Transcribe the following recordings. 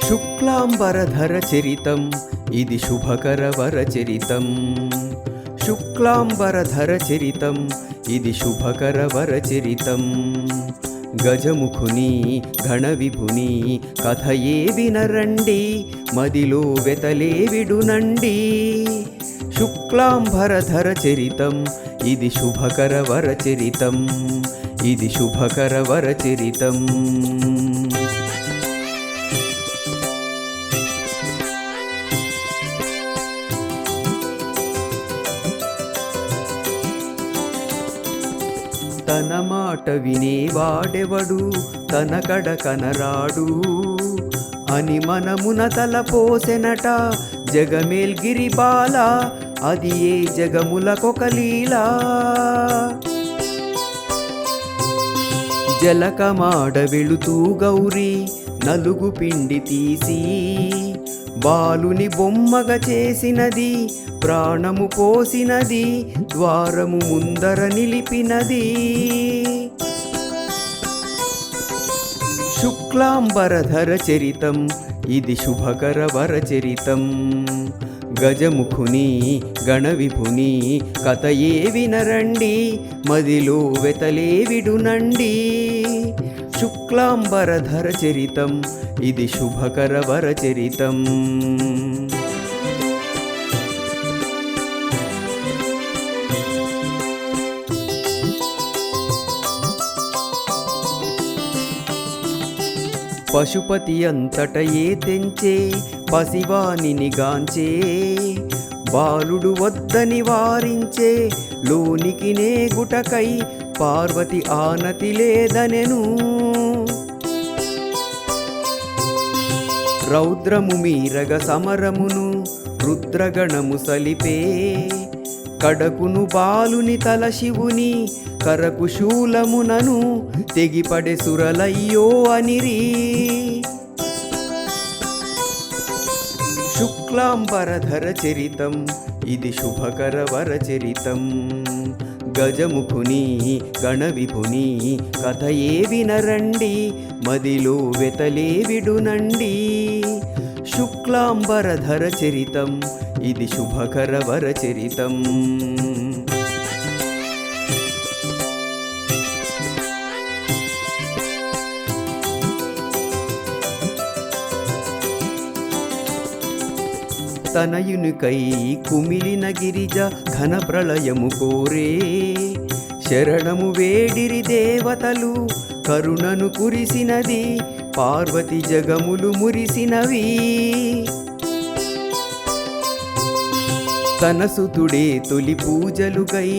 శుక్లాంబరధర చరితం ఇది శుభకర వర చరితం. శుక్లాంబరధర చరితం ఇది శుభకర వర చరితం. గజముఖుని ఘన విభుని కథయే వినరండి, మదిలో వెతలే విడునండి. శుక్లాంబరధర చరితం ఇది శుభకర వర చరితం. ఇది శుభకర వర చరితం. తన మాట వినేవాడెవడు తన కడ కనరాడు అని మనమున తలపోసెనట జగమేల్గిరి బాల. అది ఏ జగములకొక లీలా. జలకమాడ వెళుతూ గౌరీ నలుగు పిండి తీసి బాలుని బొమ్మగ చేసినది, ప్రాణము పోసినది, ద్వారము ముందర నిలిపినది. శుక్లాంబరధర చరితం ఇది శుభకర వర చరితం. గజముఖుని గణ విభుని కథయే వినరండి, మదిలో వెతలే విడునండి. శుక్లాంబరధర చరితం ఇది శుభకర వర చరితం. పశుపతి అంతటయే తెంచే పసివానిని గాంచే, బాలుడు వద్దని వారించే లోనికి నేగుటకై పార్వతి ఆనతి లేదనెను. రౌద్రము మీరగ సమరమును రుద్రగణము సలిపే, కడకును బాలుని తల శివుని కరకు శూలమునను తెగిపడే సురలయ్యో అనిరి. శుక్లాంబరధర చరితం ఇది శుభకర వర చరితం. గజముఖుని గణ విభుని కథయే వినరండి, మదిలో వెతలే విడునండి. శుక్లాంబరధర చరితం ఇది శుభకర వర చరితం. తనయునికై కుమిలిన గిరిజ ఘన ప్రళయము కోరే, శరణము వేడిరి దేవతలు కరుణను కురిసినది, పార్వతి జగములు మురిసినవి. తన సుతుడే తొలి పూజలుగై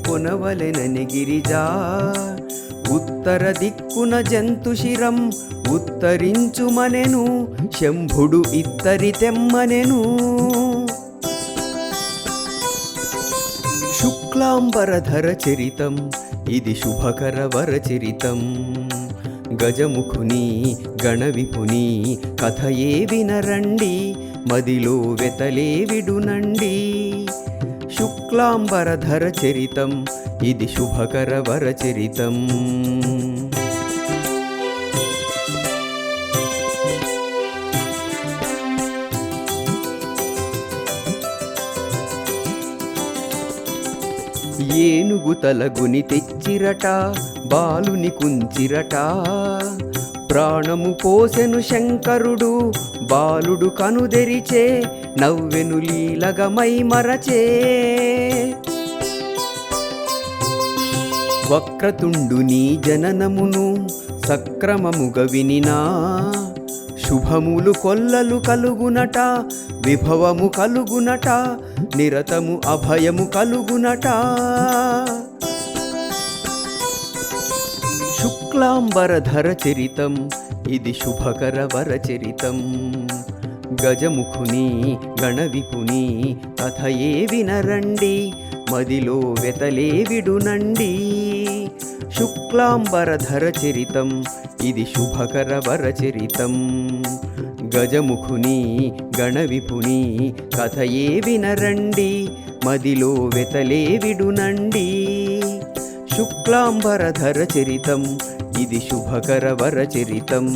కొనవలెనని గిరిజా, ఉత్తర దిక్కున జంతు శిరం ఉత్తరించుమనెను, శంభుడు ఇత్తరి తెమ్మనెను. శుక్లాంబరధర చరితం ఇది శుభకర వర చరితం. గజముఖుని గణ విభుని కథయే వినరండి, మదిలో వెతలే విడునండి. శుక్లాంబరధర చరితం ఇది శుభకర వర చరితం. ఏనుగు తలగుని తెచ్చిరట బాలుని కుంచిరట, ప్రాణము పోసెను శంకరుడు బాలుడు కనుదెరిచే, నవ్వెను లీలగమై మరచే. వక్రతుండుని జననమును సక్రమముగ వినినా, శుభములు కొల్లలు కలుగునట, విభవము కలుగునట, నిరతము అభయము కలుగునట. శుక్లాంబరధర చరితం ఇది శుభకర వర చరితం. గజముఖుని గణ విపుని కథయే వినరండి, మదిలో వెతలే విడునండి. శుక్లాంబరధర చరితం ఇది శుభకర వర చరితం. గజముఖుని గణ విపుని కథయే వినరండి, మదిలో వెతలే విడునండి. శుక్లాంబరధర చరితం ఇది శుభకర వర చరితం.